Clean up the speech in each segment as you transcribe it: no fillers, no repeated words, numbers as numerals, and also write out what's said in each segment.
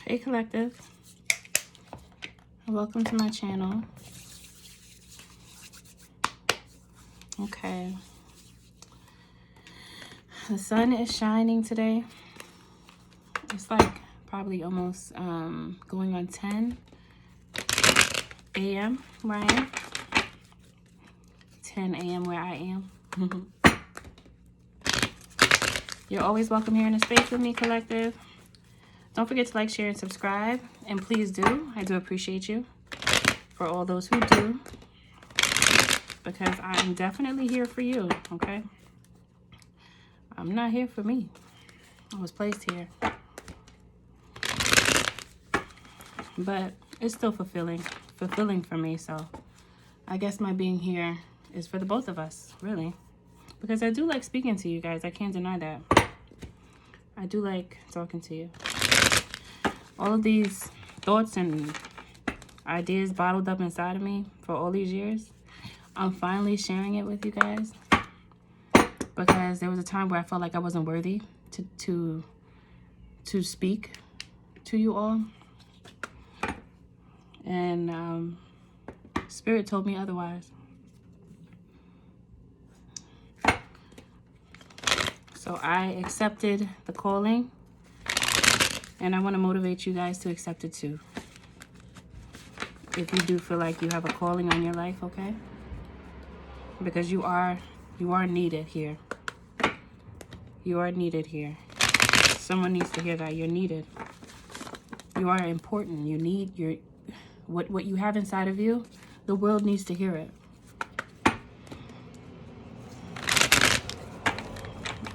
Hey collective, welcome to my channel. Okay, the sun is shining today. It's like probably almost going on 10 a.m. where I am. 10 a.m. where I am. You're always welcome here in the space with me, collective. Don't forget to like, share, and subscribe. And please do. I do appreciate you for all those who do. Because I'm definitely here for you, okay? I'm not here for me. I was placed here. But it's still fulfilling for me. So I guess my being here is for the both of us, really. Because I do like speaking to you guys. I can't deny that. I do like talking to you. All of these thoughts and ideas bottled up inside of me for all these years, I'm finally sharing it with you guys. Because there was a time where I felt like I wasn't worthy to speak to you all. And Spirit told me otherwise. So I accepted the calling, and I want to motivate you guys to accept it too. If you do feel like you have a calling on your life, okay? Because you are needed here. You are needed here. Someone needs to hear that. You're needed. You are important. You need your what you have inside of you. The world needs to hear it.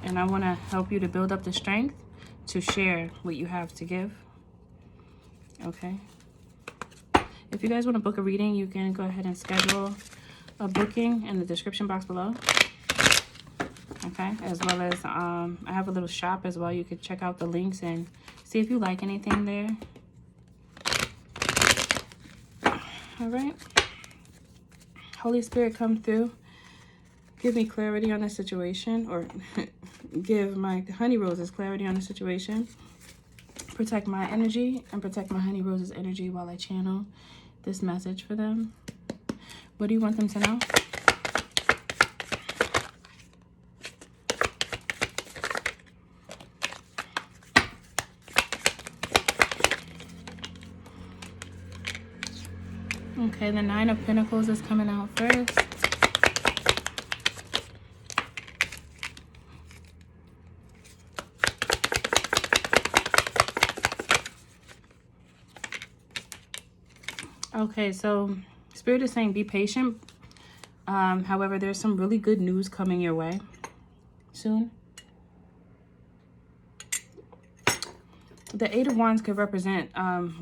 And I want to help you to build up the strength to share what you have to give. Okay? If you guys want to book a reading, you can go ahead and schedule a booking in the description box below. Okay? As well as I have a little shop as well. You could check out the links and see if you like anything there. All right? Holy Spirit, come through. Give me clarity on the situation, or give my honey roses clarity on the situation. Protect my energy and protect my honey roses energy while I channel this message for them. What do you want them to know? Okay, the Nine of Pentacles is coming out first. Okay, so Spirit is saying be patient. However, there's some really good news coming your way soon. The Eight of Wands could represent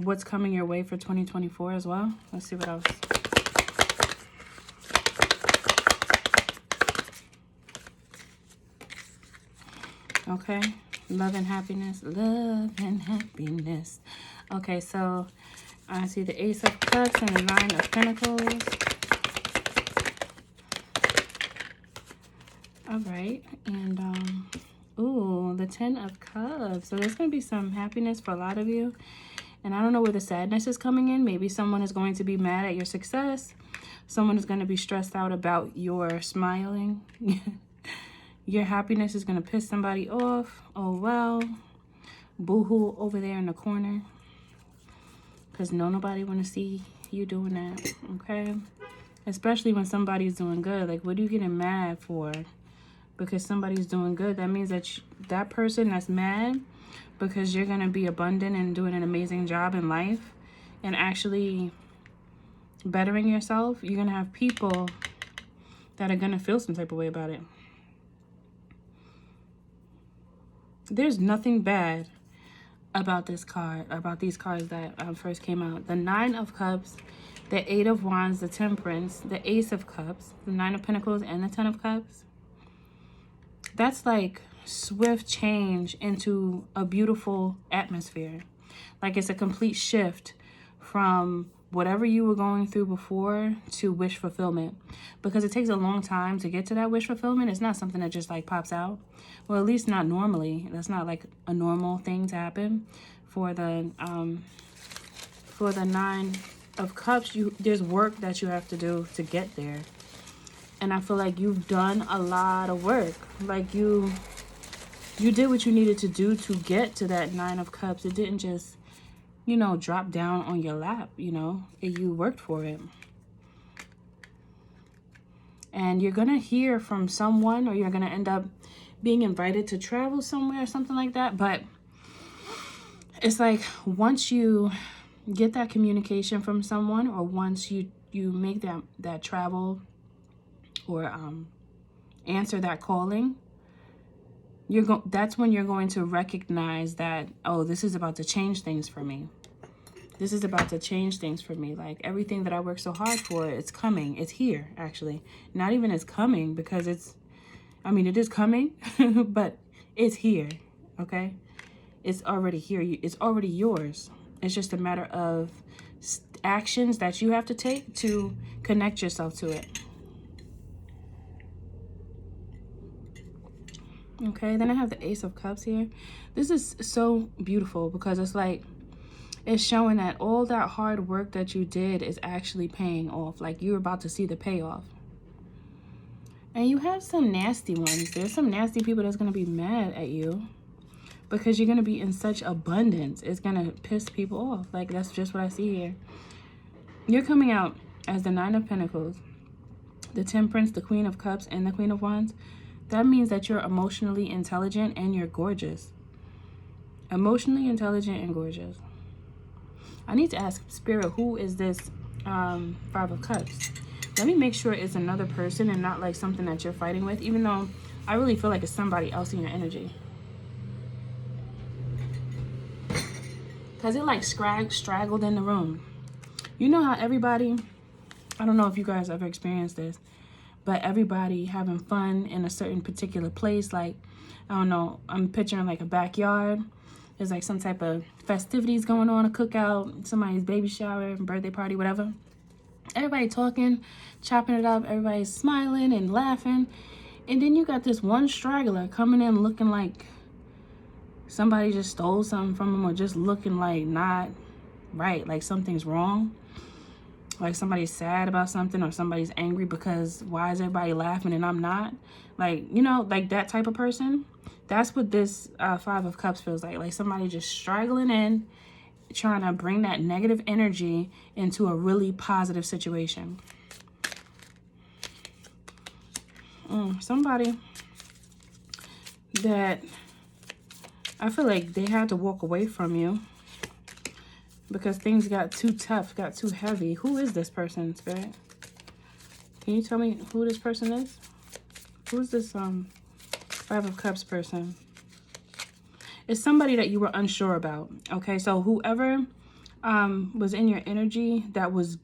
what's coming your way for 2024 as well. Let's see what else. Okay, love and happiness. Love and happiness. Okay, so I see the Ace of Cups and the Nine of Pentacles. All right, and ooh, the Ten of Cups. So there's going to be some happiness for a lot of you. And I don't know where the sadness is coming in. Maybe someone is going to be mad at your success. Someone is going to be stressed out about your smiling. Your happiness is going to piss somebody off. Oh, well. Boo-hoo over there in the corner. Because nobody want to see you doing that, okay? Especially when somebody's doing good. Like, what are you getting mad for? Because somebody's doing good. That means that that person that's mad because you're going to be abundant and doing an amazing job in life and actually bettering yourself, you're going to have people that are going to feel some type of way about it. There's nothing bad about this card, about these cards that first came out. The Nine of Cups, the Eight of Wands, the Temperance, the Ace of Cups, the Nine of Pentacles, and the Ten of Cups. That's like swift change into a beautiful atmosphere. Like it's a complete shift from whatever you were going through before to wish fulfillment. Because it takes a long time to get to that wish fulfillment. It's not something that just like pops out. Well, at least not normally. That's not like a normal thing to happen. For the Nine of Cups, there's work that you have to do to get there. And I feel like you've done a lot of work. Like you did what you needed to do to get to that Nine of Cups. It didn't just, you know, drop down on your lap, you know. You worked for it. And you're going to hear from someone, or you're going to end up being invited to travel somewhere or something like that. But it's like once you get that communication from someone, or once you make that travel, or answer that calling, that's when you're going to recognize that, oh, this is about to change things for me. This is about to change things for me. Like everything that I worked so hard for, it's coming. It's here, actually. Not even it's coming, because it is coming, but it's here, okay? It's already here. It's already yours. It's just a matter of actions that you have to take to connect yourself to it. Okay, then I have the Ace of Cups here. This is so beautiful, because it's like, it's showing that all that hard work that you did is actually paying off. Like you're about to see the payoff. And you have some nasty ones. There's some nasty people that's going to be mad at you, because you're going to be in such abundance. It's going to piss people off. Like that's just what I see here. You're coming out as the Nine of Pentacles, the Temperance, the Queen of Cups, and the Queen of Wands. That means that you're emotionally intelligent and you're gorgeous. Emotionally intelligent and gorgeous. I need to ask Spirit, who is this Five of Cups? Let me make sure it's another person and not like something that you're fighting with, even though I really feel like it's somebody else in your energy. Because it like straggled in the room. You know how everybody, I don't know if you guys ever experienced this, but everybody having fun in a certain particular place. Like, I don't know, I'm picturing like a backyard. There's like some type of festivities going on, a cookout, somebody's baby shower, birthday party, whatever. Everybody talking, chopping it up, everybody's smiling and laughing. And then you got this one straggler coming in looking like somebody just stole something from him, or just looking like not right, like something's wrong. Like somebody's sad about something, or somebody's angry because why is everybody laughing and I'm not? Like, you know, like that type of person. That's what this Five of Cups feels like. Like somebody just straggling in, trying to bring that negative energy into a really positive situation. Somebody that I feel like they had to walk away from you because things got too tough, got too heavy. Who is this person, Spirit? Can you tell me who this person is? Who's this Five of Cups person? It's somebody that you were unsure about. Okay, so whoever was in your energy that was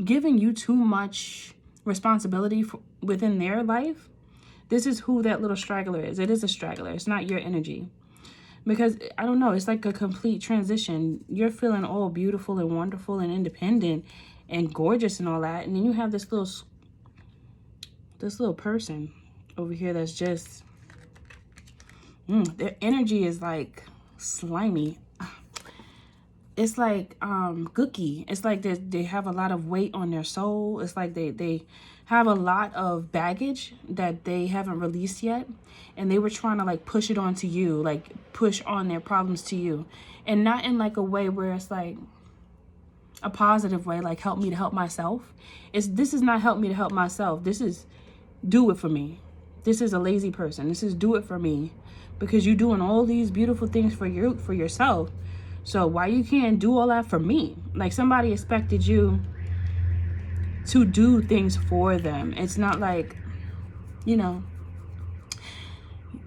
giving you too much responsibility within their life, this is who that little straggler is. It is a straggler. It's not your energy. Because, I don't know, it's like a complete transition. You're feeling all beautiful and wonderful and independent and gorgeous and all that. And then you have this little person over here that's just, their energy is like slimy. It's like gooky. It's like they have a lot of weight on their soul. It's like they have a lot of baggage that they haven't released yet. And they were trying to like push it onto you, like push on their problems to you. And not in like a way where it's like a positive way, like help me to help myself. This is not help me to help myself. This is do it for me. This is a lazy person. This is do it for me. Because you're doing all these beautiful things for yourself. So why you can't do all that for me? Like somebody expected you to do things for them. It's not like, you know,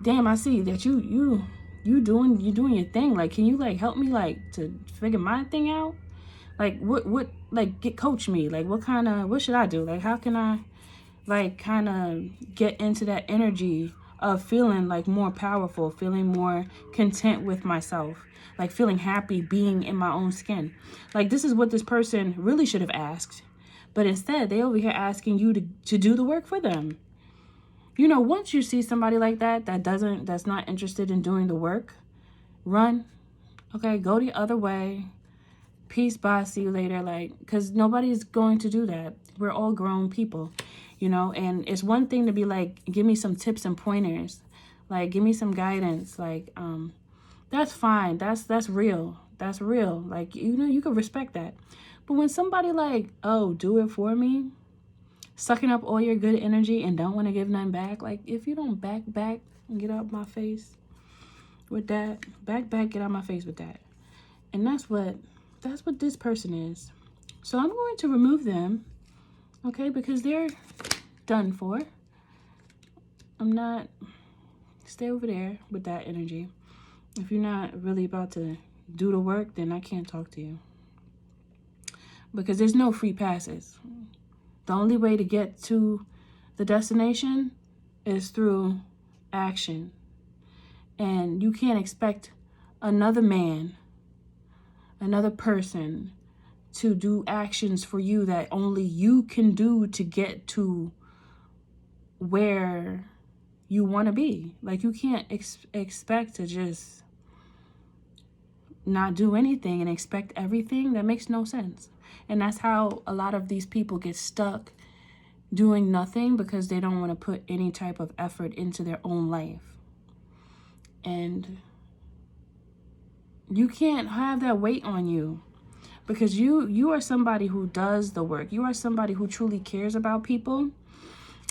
damn, I see that you doing your thing. Like, can you like help me like to figure my thing out? Like what like coach me. Like what should I do? Like how can I like kind of get into that energy of feeling like more powerful, feeling more content with myself, like feeling happy being in my own skin. Like this is what this person really should have asked, but instead they over here asking you to do the work for them. You know, once you see somebody like that's not interested in doing the work, run. Okay, go the other way. Peace, bye, see you later. Like, because nobody's going to do that. We're all grown people, you know. And it's one thing to be like, give me some tips and pointers. Like, give me some guidance. Like, that's fine. That's real. That's real. Like, you know, you can respect that. But when somebody like, oh, do it for me, sucking up all your good energy and don't want to give none back. Like, if you don't back and get out my face with that, back, get out my face with that. And that's what this person is. So I'm going to remove them, okay, because they're done for. I'm not, stay over there with that energy. If you're not really about to do the work, then I can't talk to you. Because there's no free passes. The only way to get to the destination is through action. And you can't expect another man, another person to do actions for you that only you can do to get to where you want to be. Like, you can't expect to just not do anything and expect everything. That makes no sense. And that's how a lot of these people get stuck doing nothing, because they don't want to put any type of effort into their own life. And you can't have that weight on you, because you are somebody who does the work. You are somebody who truly cares about people.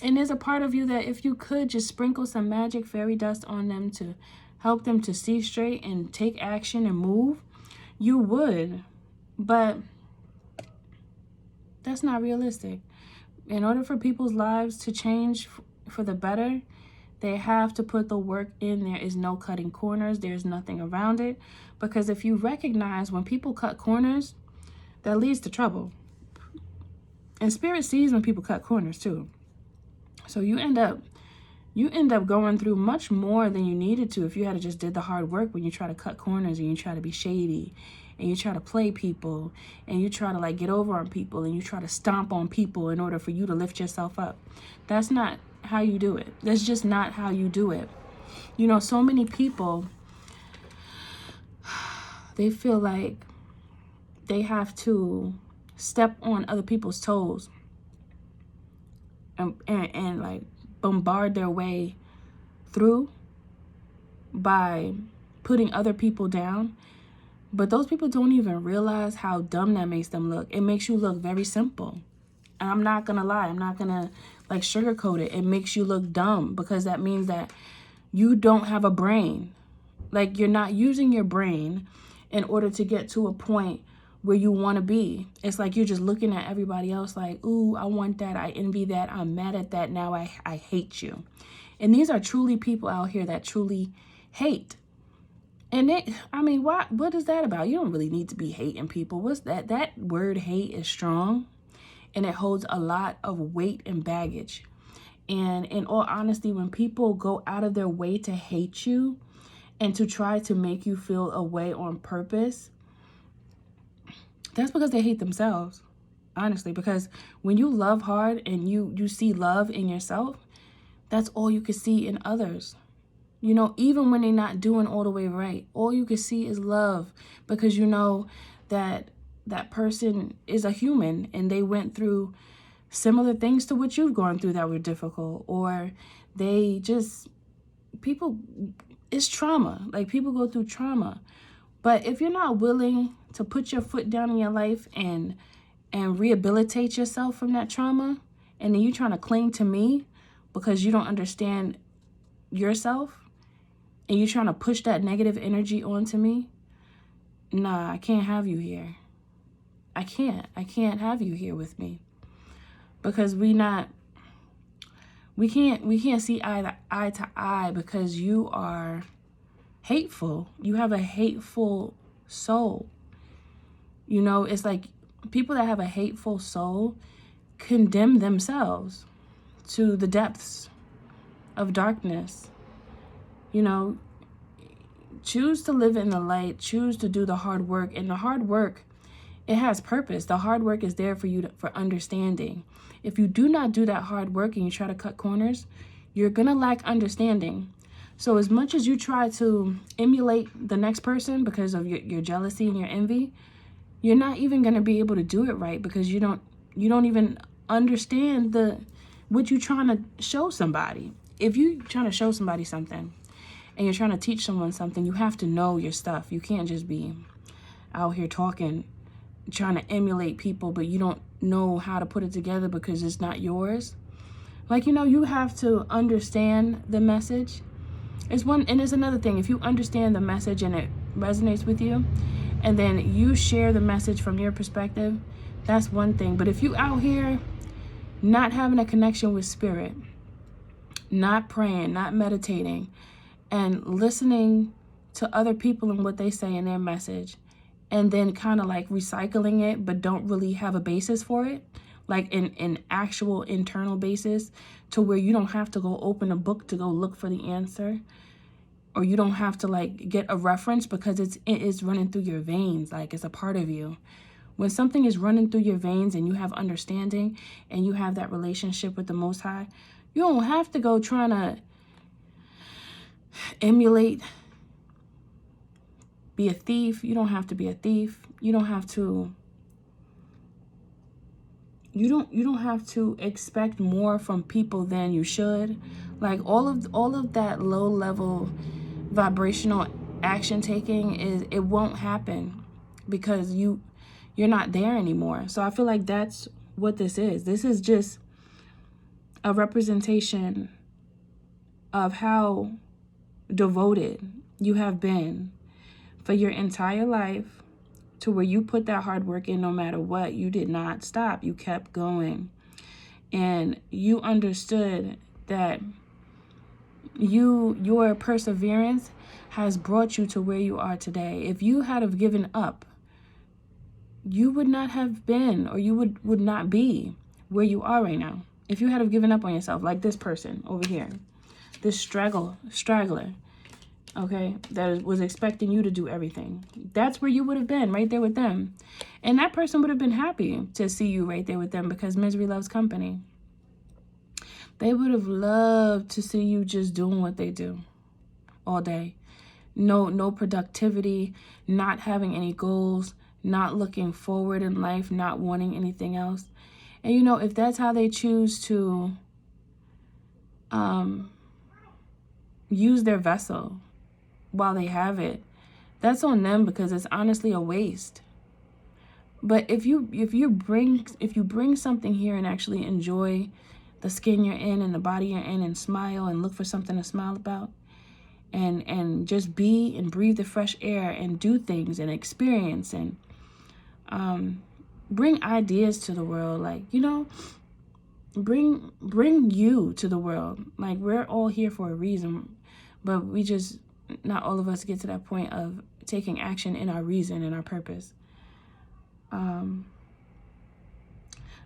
And there's a part of you that if you could just sprinkle some magic fairy dust on them to help them to see straight and take action and move, you would. But that's not realistic. In order for people's lives to change for the better, they have to put the work in. There is no cutting corners. There's nothing around it. Because if you recognize when people cut corners, that leads to trouble. And Spirit sees when people cut corners too. So you end up going through much more than you needed to if you had just did the hard work when you try to cut corners and you try to be shady and you try to play people and you try to like get over on people and you try to stomp on people in order for you to lift yourself up. That's not how you do it. That's just not how you do it. You know, so many people, they feel like they have to step on other people's toes and like bombard their way through by putting other people down. But those people don't even realize how dumb that makes them look. It makes you look very simple. And I'm not gonna lie, I'm not gonna like sugarcoat it. It makes you look dumb, because that means that you don't have a brain. Like, you're not using your brain in order to get to a point where you want to be. It's like you're just looking at everybody else like, ooh, I want that, I envy that, I'm mad at that, now I hate you. And these are truly people out here that truly hate. And I mean, what is that about? You don't really need to be hating people. What's that? That word hate is strong, and it holds a lot of weight and baggage. And in all honesty, when people go out of their way to hate you and to try to make you feel a way on purpose, that's because they hate themselves, honestly. Because when you love hard and you see love in yourself, that's all you can see in others. You know, even when they're not doing all the way right, all you can see is love, because you know that that person is a human and they went through similar things to what you've gone through that were difficult, or they just, people, it's trauma. Like, people go through trauma. But if you're not willing to put your foot down in your life and rehabilitate yourself from that trauma, and then you're trying to cling to me because you don't understand yourself, and you're trying to push that negative energy onto me, nah, I can't have you here. I can't have you here with me, because we can't see eye to eye, because you are hateful. You have a hateful soul. You know, it's like people that have a hateful soul condemn themselves to the depths of darkness. You know, choose to live in the light, choose to do the hard work. And the hard work, it has purpose. The hard work is there for you for understanding. If you do not do that hard work and you try to cut corners, you're going to lack understanding. So as much as you try to emulate the next person because of your jealousy and your envy, you're not even going to be able to do it right, because you don't even understand what you're trying to show somebody. If you're trying to show somebody something and you're trying to teach someone something, you have to know your stuff. You can't just be out here talking, trying to emulate people, but you don't know how to put it together because it's not yours. Like, you have to understand the message. And it's another thing. If you understand the message and it resonates with you, and then you share the message from your perspective, that's one thing. But if you out here not having a connection with spirit, not praying, not meditating, and listening to other people and what they say in their message, and then kind of like recycling it, but don't really have a basis for it, like an actual internal basis, to where you don't have to go open a book to go look for the answer, or you don't have to like get a reference, because it is running through your veins, like it's a part of you. When something is running through your veins and you have understanding and you have that relationship with the Most High, you don't have to go trying to emulate, be a thief. You don't have to be a thief. You don't have to expect more from people than you should. Like all of that low level vibrational action taking, it won't happen because you're not there anymore. So I feel like that's what this is. This is just a representation of how devoted you have been for your entire life, to where you put that hard work in no matter what. You did not stop. You kept going. And you understood that your perseverance has brought you to where you are today. If you had have given up, you would not have been, or you would not be where you are right now. If you had have given up on yourself, like this person over here, this straggler, okay, that was expecting you to do everything, that's where you would have been, right there with them. And that person would have been happy to see you right there with them, because misery loves company. They would have loved to see you just doing what they do all day. No productivity, not having any goals, not looking forward in life, not wanting anything else. And if that's how they choose to use their vessel while they have it, that's on them, because it's honestly a waste. But if you bring something here and actually enjoy the skin you're in and the body you're in, and smile and look for something to smile about, and just be and breathe the fresh air and do things and experience and bring ideas to the world, like, bring you to the world. Like, we're all here for a reason, but not all of us get to that point of taking action in our reason and our purpose.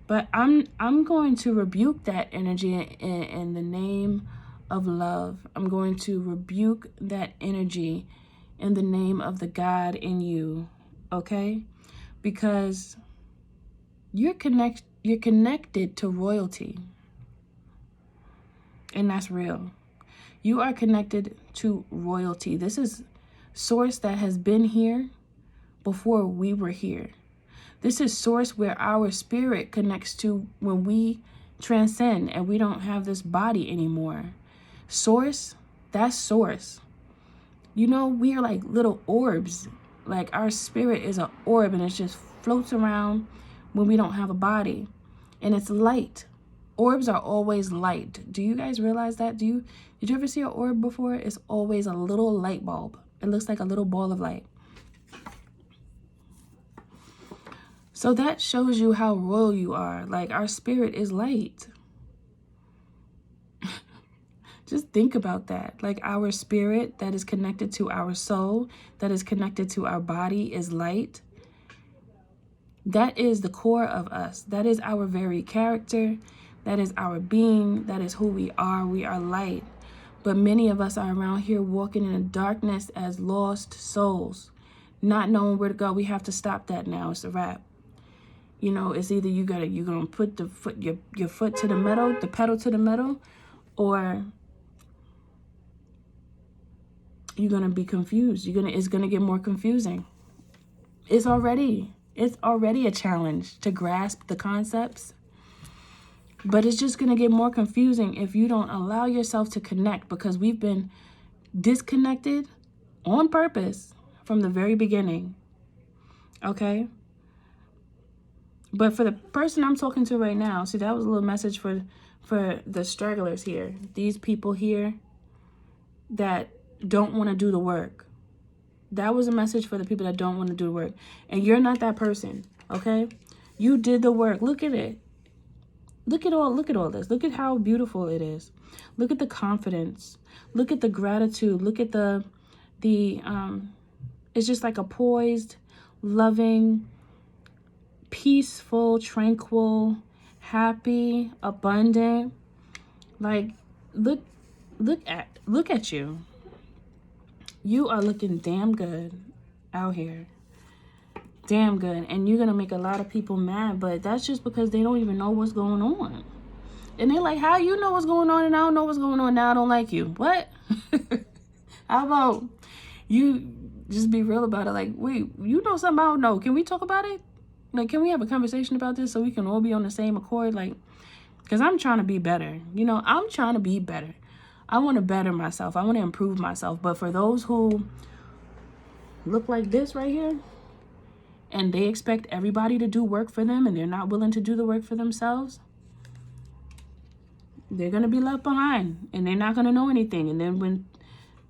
But I'm going to rebuke that energy in the name of love. I'm going to rebuke that energy in the name of the God in you, okay? Because you're connected to royalty, and that's real. You are connected to royalty. This is source that has been here before we were here. This is source where our spirit connects to when we transcend and we don't have this body anymore. Source, that's source. We are like little orbs. Like, our spirit is an orb, and it just floats around when we don't have a body. And it's light. Orbs are always light. Do you guys realize that? Did you ever see an orb before? It's always a little light bulb. It looks like a little ball of light. So that shows you how royal you are. Like, our spirit is light. Just think about that. Like, our spirit that is connected to our soul, that is connected to our body, is light. That is the core of us. That is our very character. That is our being. That is who we are. We are light. But many of us are around here walking in the darkness as lost souls, not knowing where to go. We have to stop that now. It's a wrap. It's either you're gonna put your foot to the metal, the pedal to the metal, or you're going to be confused. It's going to get more confusing. It's already a challenge to grasp the concepts. But it's just going to get more confusing if you don't allow yourself to connect, because we've been disconnected on purpose from the very beginning. Okay? But for the person I'm talking to right now, see, that was a little message for the stragglers here. These people here that don't want to do the work. That was a message for the people that don't want to do the work. And you're not that person, okay? You did the work. Look at it. Look at all this. Look at how beautiful it is. Look at the confidence. Look at the gratitude. Look at the it's just like a poised, loving, peaceful, tranquil, happy, abundant. Like, look at you. You are looking damn good out here. Damn good. And you're gonna make a lot of people mad, but that's just because they don't even know what's going on. And they're like, how you know what's going on and I don't know what's going on, now I don't like you? What? How about you just be real about it? Like, wait, you know something I don't know. Can we talk about it? Like, can we have a conversation about this so we can all be on the same accord? Like, because I'm trying to be better. You know, I'm trying to be better. I want to better myself. I want to improve myself. But for those who look like this right here, and they expect everybody to do work for them, and they're not willing to do the work for themselves, they're going to be left behind, and they're not going to know anything. And then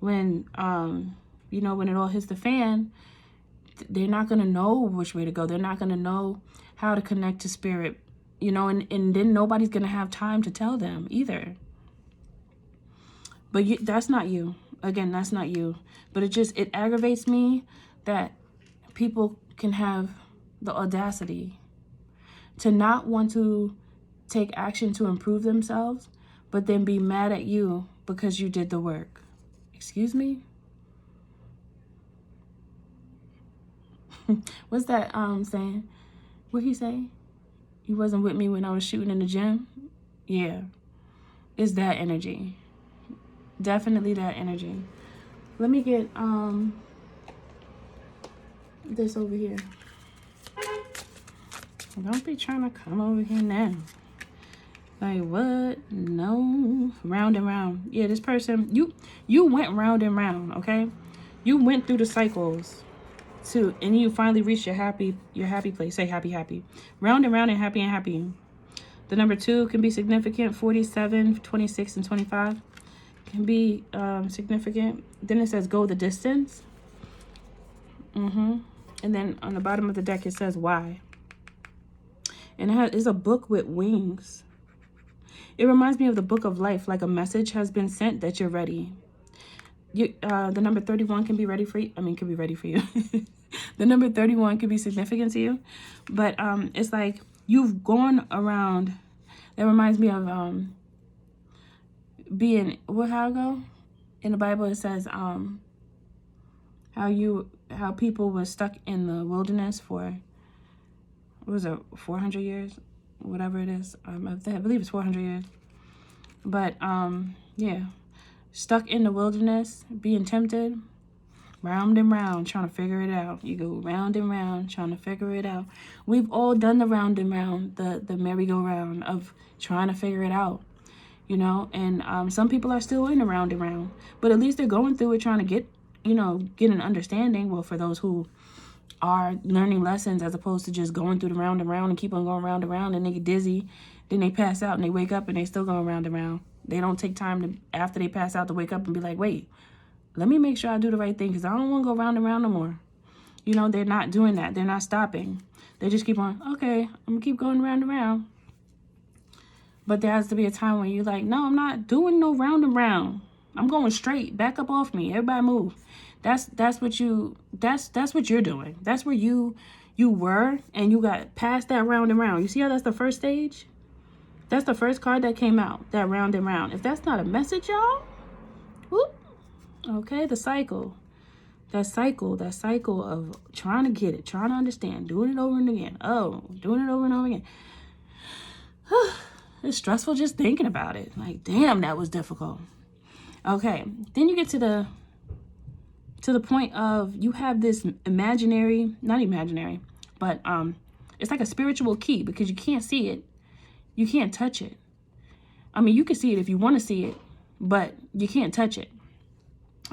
when you know, when it all hits the fan, they're not going to know which way to go. They're not going to know how to connect to spirit, you know, and then nobody's going to have time to tell them either. But that's not you. Again, that's not you. But it aggravates me that people can have the audacity to not want to take action to improve themselves, but then be mad at you because you did the work. Excuse me? What's that saying? What he say? He wasn't with me when I was shooting in the gym? Yeah. It's that energy. Definitely that energy. Let me get this over here. Don't be trying to come over here now. Like, what? No. Round and round. Yeah, this person, you went round and round, okay? You went through the cycles and you finally reached your happy place. Say happy, happy. Round and round and happy and happy. The number 2 can be significant. 47, 26, and 25 can be significant. Then it says go the distance. And then on the bottom of the deck it says why. And it's a book with wings. It reminds me of the book of life, like a message has been sent that you're ready. The number 31 can be ready for you. Can be ready for you. The number 31 can be significant to you. But it's like you've gone around. That reminds me of being, how it go? In the Bible it says how people were stuck in the wilderness for, what was it, 400 years? Whatever it is. I believe it's 400 years. But yeah. Stuck in the wilderness, being tempted, round and round, trying to figure it out. You go round and round, trying to figure it out. We've all done the round and round, the merry-go-round of trying to figure it out, you know. And some people are still in the round and round, but at least they're going through it, trying to get an understanding. Well, for those who are learning lessons as opposed to just going through the round and round and keep on going round and round, and they get dizzy, then they pass out and they wake up and they still going round and round. They don't take time to, after they pass out, to wake up and be like, wait, let me make sure I do the right thing, because I don't want to go round and round no more. You know, they're not doing that. They're not stopping. They just keep on, okay, I'm going to keep going round and round. But there has to be a time when you're like, no, I'm not doing no round and round. I'm going straight. Back up off me. Everybody move. That's what you're doing. That's where you were, and you got past that round and round. You see how that's the first stage? That's the first card that came out, that round and round. If that's not a message, y'all, whoop. Okay, the cycle. That cycle of trying to get it, trying to understand, doing it over and again. Oh, doing it over and over again. It's stressful just thinking about it. Like, damn, that was difficult. Okay, then you get to to the point of you have this imaginary, not imaginary, but it's like a spiritual key, because you can't see it. You can't touch it. I mean, you can see it if you want to see it, but you can't touch it.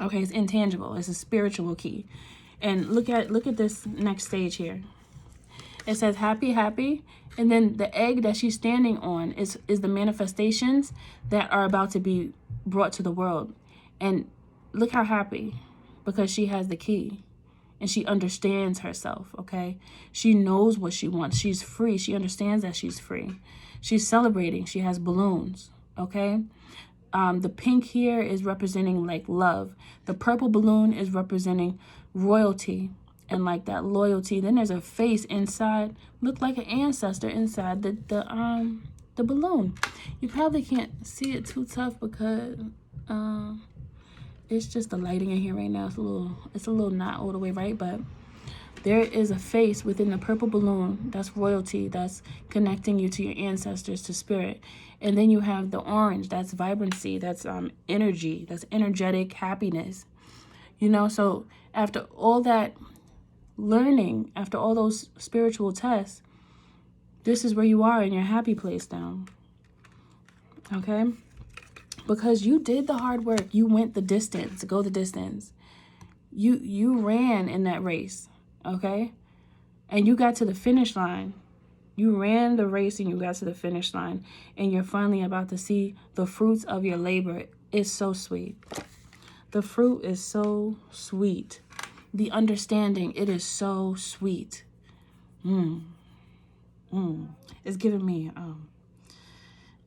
Okay, it's intangible. It's a spiritual key. And look at this next stage here. It says happy, happy. And then the egg that she's standing on is the manifestations that are about to be brought to the world. And look how happy, because she has the key and she understands herself, okay? She knows what she wants. She's free. She understands that she's free. She's celebrating. She has balloons, okay? The pink here is representing like love. The purple balloon is representing royalty and like that loyalty. Then there's a face inside, look like an ancestor inside the balloon. You probably can't see it too tough because it's just the lighting in here right now. It's a little not all the way right, but there is a face within the purple balloon. That's royalty. That's connecting you to your ancestors, to spirit. And then you have the orange. That's vibrancy. That's energy. That's energetic happiness. You know, so after all that learning, after all those spiritual tests, this is where you are in your happy place now. Okay? Because you did the hard work. You went the distance, go the distance. You ran in that race. Okay? And you got to the finish line. You ran the race and you got to the finish line. And you're finally about to see the fruits of your labor. It's so sweet. The fruit is so sweet. The understanding, it is so sweet. It's giving me,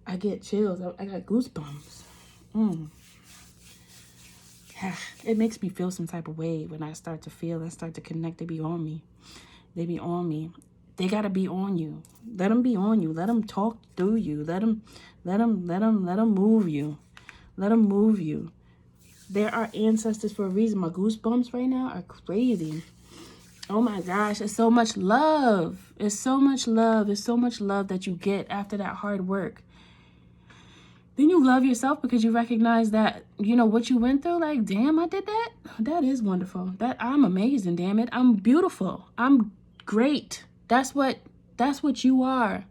I get chills. I got goosebumps. It makes me feel some type of way when I start to feel, I start to connect. They be on me. They be on me. They got to be on you. Let them be on you. Let them talk through you. Let them move you. Let them move you. There are ancestors for a reason. My goosebumps right now are crazy. Oh my gosh, it's so much love. It's so much love. It's so much love that you get after that hard work. Then you love yourself because you recognize that, you know, what you went through. Like, damn, I did that. That is wonderful. That I'm amazing, damn it. I'm beautiful. I'm great. That's what you are.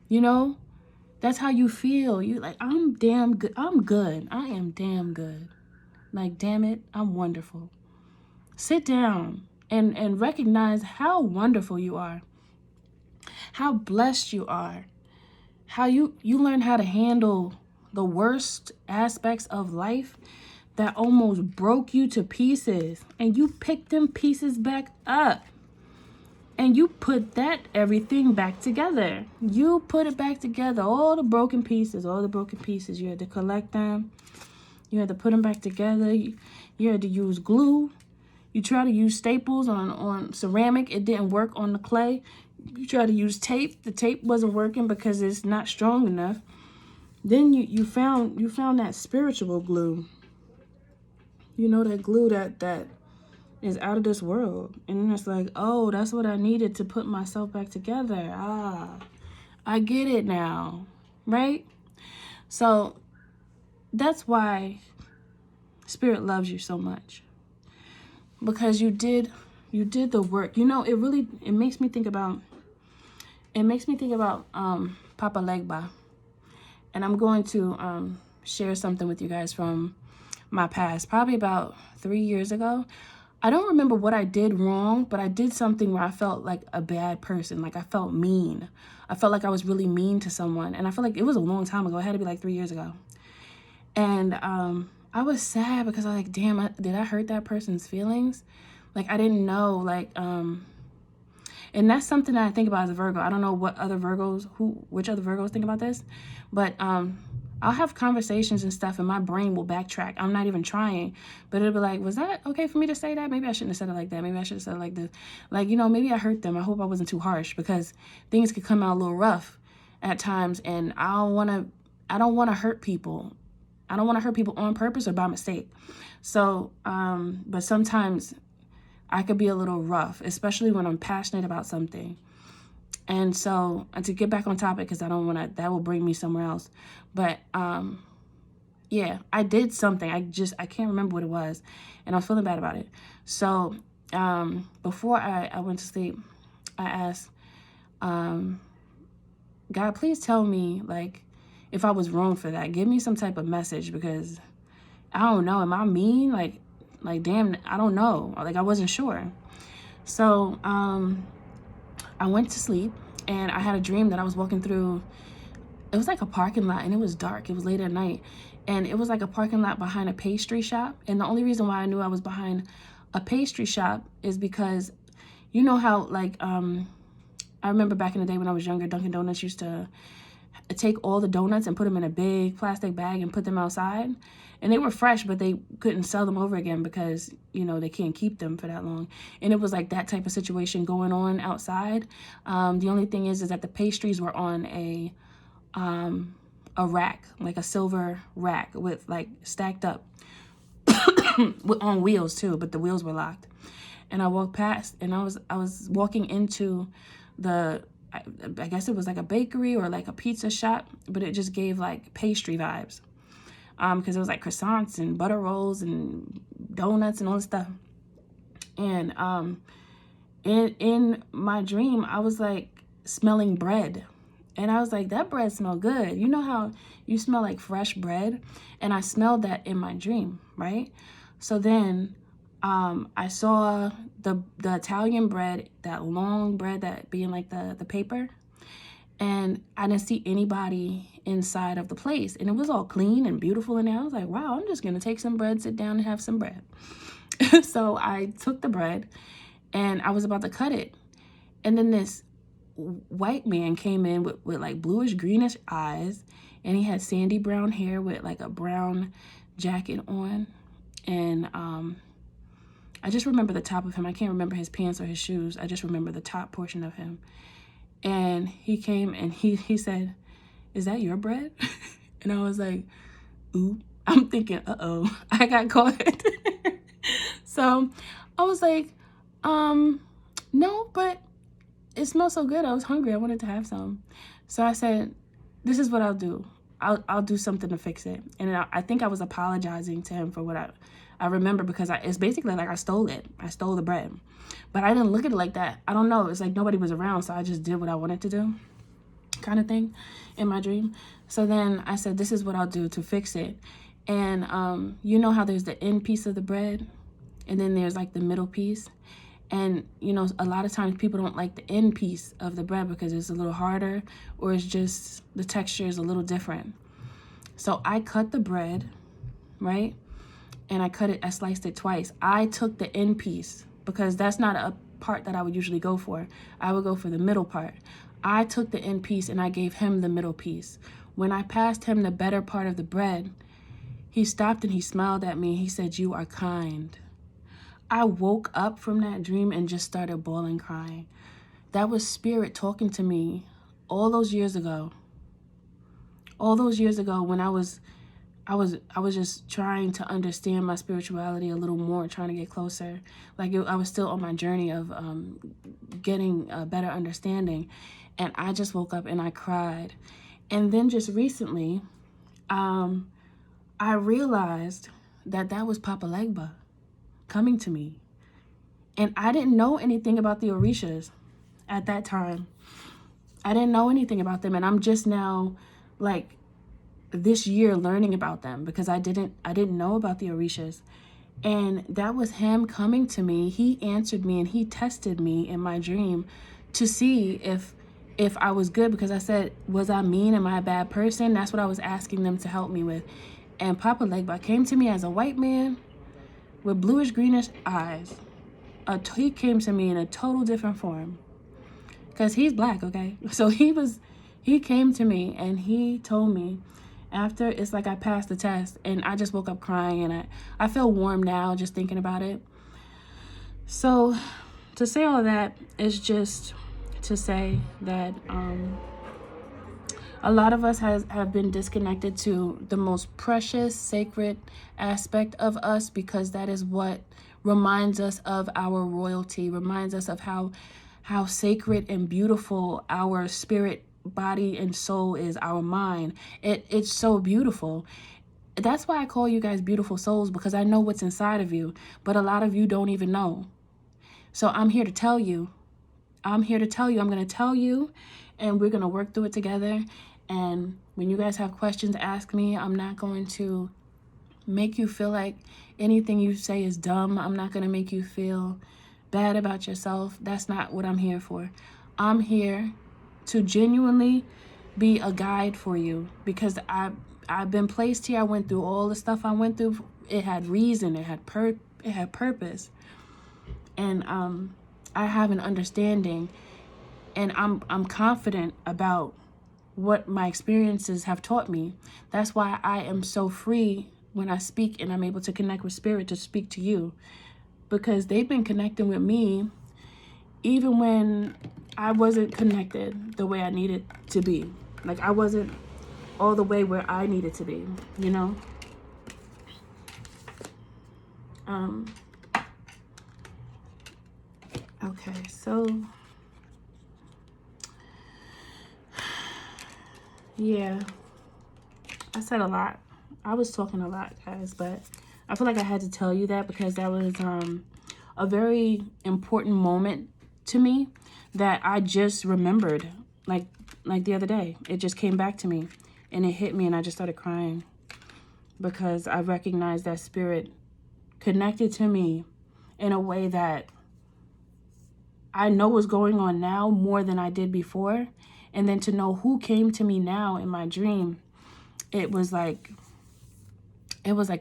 You know? That's how you feel. You like, I'm damn good. I'm good. I am damn good. Like, damn it, I'm wonderful. Sit down and recognize how wonderful you are. How blessed you are. How you learn how to handle the worst aspects of life that almost broke you to pieces. And you picked them pieces back up. And you put everything back together. You put it back together. All the broken pieces. You had to collect them. You had to put them back together. You had to use glue. You try to use staples on ceramic. It didn't work on the clay. You try to use tape. The tape wasn't working because it's not strong enough. Then you found that spiritual glue. You know, that glue that is out of this world. And then it's like, oh, that's what I needed to put myself back together. I get it now. Right? So that's why Spirit loves you so much. Because you did the work. You know, it makes me think about Papa Legba. And I'm going to share something with you guys from my past, probably about 3 years ago. I don't remember what I did wrong, but I did something where I felt like a bad person. Like I felt mean. I felt like I was really mean to someone. And I feel like it was a long time ago. It had to be like 3 years ago. And I was sad because I was like, damn, did I hurt that person's feelings? Like, I didn't know, like, and that's something that I think about as a Virgo. I don't know which other Virgos think about this, but I'll have conversations and stuff and my brain will backtrack. I'm not even trying, but it'll be like, was that okay for me to say that? Maybe I shouldn't have said it like that. Maybe I should have said it like this. Like, you know, maybe I hurt them. I hope I wasn't too harsh because things could come out a little rough at times, and I don't want to hurt people. I don't want to hurt people on purpose or by mistake. So, but sometimes I could be a little rough, especially when I'm passionate about something. And so, and to get back on topic, because I don't want to, that will bring me somewhere else. But Yeah, I did something. I can't remember what it was. And I was feeling bad about it. So before I went to sleep, I asked, God, please tell me, like, if I was wrong for that. Give me some type of message, because I don't know. Am I mean? Like damn, I don't know. Like, I wasn't sure. So I went to sleep, and I had a dream that I was walking through. It was like a parking lot, and it was dark. It was late at night, and it was like a parking lot behind a pastry shop. And the only reason why I knew I was behind a pastry shop is because, you know how, like, I remember back in the day when I was younger, Dunkin' Donuts used to take all the donuts and put them in a big plastic bag and put them outside. And they were fresh, but they couldn't sell them over again because, you know, they can't keep them for that long. And it was like that type of situation going on outside. The only thing is that the pastries were on a rack, like a silver rack with, like, stacked up on wheels too, but the wheels were locked. And I walked past, and I was walking into the, I guess it was like a bakery or like a pizza shop, but it just gave like pastry vibes. Because it was like croissants and butter rolls and donuts and all this stuff. And in my dream, I was like smelling bread. And I was like, that bread smelled good. You know how you smell like fresh bread? And I smelled that in my dream, right? So then I saw the Italian bread, that long bread, that being like the paper. And I didn't see anybody inside of the place. And it was all clean and beautiful in there. I was like, wow, I'm just going to take some bread, sit down and have some bread. So I took the bread and I was about to cut it. And then this white man came in with like bluish greenish eyes. And he had sandy brown hair with like a brown jacket on. And I just remember the top of him. I can't remember his pants or his shoes. I just remember the top portion of him. And he came and he said, is that your bread? And I was like, ooh. I'm thinking, uh-oh, I got caught. So I was like, no, but it smells so good. I was hungry. I wanted to have some. So I said, this is what I'll do. I'll do something to fix it. And I think I was apologizing to him for what I remember, because it's basically like I stole it. I stole the bread. But I didn't look at it like that. I don't know. It's like nobody was around, so I just did what I wanted to do, kind of thing, in my dream. So then I said, this is what I'll do to fix it. And you know how there's the end piece of the bread, and then there's like the middle piece. And, you know, a lot of times people don't like the end piece of the bread because it's a little harder, or it's just the texture is a little different. So I cut the bread, right? And I sliced it twice. I took the end piece because that's not a part that I would usually go for. I would go for the middle part. I took the end piece and I gave him the middle piece. When I passed him the better part of the bread, he stopped and he smiled at me. He said, you are kind. I woke up from that dream and just started bawling, crying. That was spirit talking to me all those years ago. All those years ago when I was just trying to understand my spirituality a little more, trying to get closer. Like I was still on my journey of getting a better understanding. And I just woke up and I cried. And then just recently, I realized that was Papa Legba coming to me. And I didn't know anything about the Orishas at that time. I didn't know anything about them. And I'm just now, like, this year learning about them, because I didn't know about the Orishas. And that was him coming to me. He answered me and he tested me in my dream to see if I was good, because I said, was I mean? Am I a bad person? That's what I was asking them to help me with. And Papa Legba came to me as a white man with bluish greenish eyes. He came to me in a total different form, because he's black, okay? So he came to me and he told me, after, it's like I passed the test, and I just woke up crying, and I feel warm now just thinking about it. So to say all that is just to say that a lot of us have been disconnected to the most precious, sacred aspect of us, because that is what reminds us of our royalty, reminds us of how sacred and beautiful our spirit, body, and soul is, our mind. It's so beautiful. That's why I call you guys beautiful souls, because I know what's inside of you, but a lot of you don't even know. So I'm here to tell you. I'm here to tell you. I'm going to tell you, and we're going to work through it together. And when you guys have questions, ask me. I'm not going to make you feel like anything you say is dumb. I'm not going to make you feel bad about yourself. That's not what I'm here for. I'm here to genuinely be a guide for you, because I've been placed here. I went through all the stuff I went through. It had reason. It had purpose. And I have an understanding, and I'm confident about what my experiences have taught me. That's why I am so free when I speak, and I'm able to connect with spirit to speak to you, because they've been connecting with me even when I wasn't connected the way I needed to be. Like, I wasn't all the way where I needed to be, you know? Okay, so yeah, I said a lot. I was talking a lot, guys, but I feel like I had to tell you that, because that was a very important moment to me that I just remembered, like the other day. It just came back to me, and it hit me, and I just started crying, because I recognized that spirit connected to me in a way that I know what's going on now more than I did before. And then to know who came to me now in my dream, it was like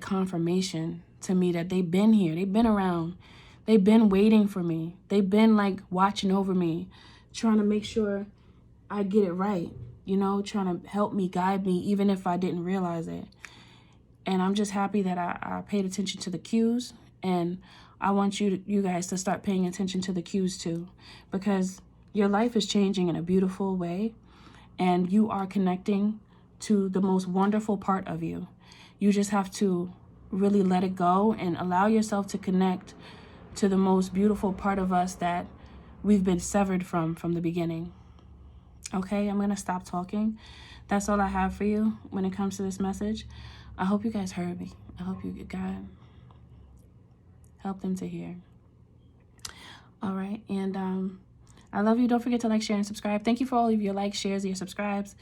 confirmation to me that they've been here. They've been around. They've been waiting for me. They've been like watching over me, trying to make sure I get it right, you know, trying to help me, guide me, even if I didn't realize it. And I'm just happy that I paid attention to the cues, and I want you guys to start paying attention to the cues too, because your life is changing in a beautiful way, and you are connecting to the most wonderful part of you. You just have to really let it go and allow yourself to connect to the most beautiful part of us that we've been severed from the beginning. Okay, I'm going to stop talking. That's all I have for you when it comes to this message. I hope you guys heard me. I hope God help them to hear. All right, and I love you. Don't forget to like, share, and subscribe. Thank you for all of your likes, shares, your subscribes,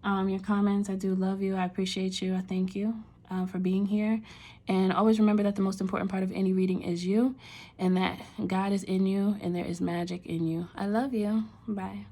your comments. I do love you. I appreciate you. I thank you for being here. And always remember that the most important part of any reading is you, and that God is in you, and there is magic in you. I love you. Bye.